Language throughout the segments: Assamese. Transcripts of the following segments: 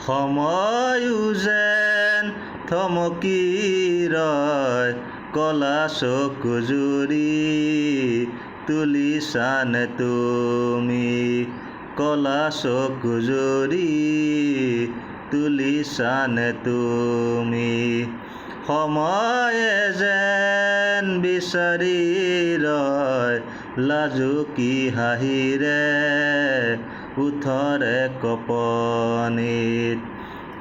সময়ো যেন থমকি ৰয় কলা চকু জুৰি তুলিছানে তুমি কলা চকু জুৰি তুলিছানে তুমি সময়ে যেন বিচাৰি ৰয় লাজুকী হাঁহিৰে ওঠৰে কপনিত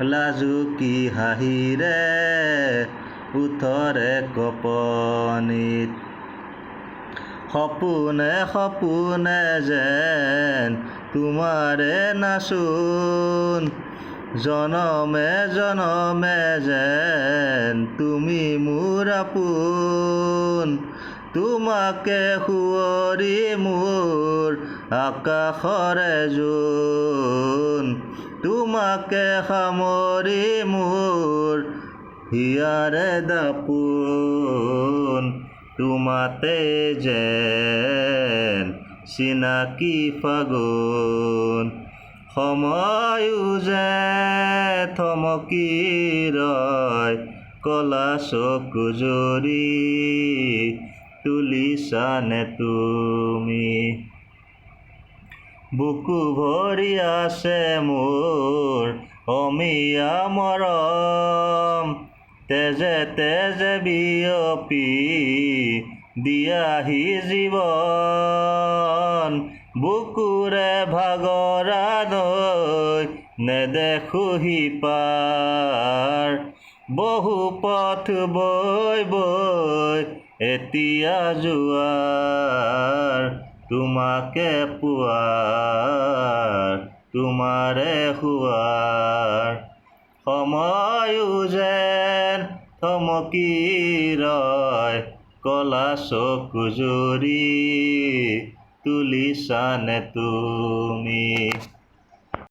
লাজুকী হাঁহিৰে ওঠৰে কপনিত সপোনে সপোনে যেন তোমাৰে নাচোন জনমে জনমে যেন তুমি মোৰ আপোন তোমাকে সুঁৱৰি মোৰ আকাশৰে জোন তোমাকে সামৰি মোৰ হিয়াৰে দাপোন তোমাতে যেন চিনাকি ফাগুন সময়ো যে থমকি ৰয় কলা চকু জুৰি তুলিছানে তুমি বুকু ভৰি আছে মোৰ অমিয়া মৰম তেজে তেজে বিয়পি দিয়াহি জীৱন বুকুৰে ভাগৰা নৈ নেদেখোহি পাৰ বহু পথ বৈ বৈ এতিয়া যোৱাৰ তোমাকে পোৱাৰ তোমাৰে হোৱাৰ সময়ো যেন থমকি ৰয় কলা চকু জুৰি তুলিছানে তুমি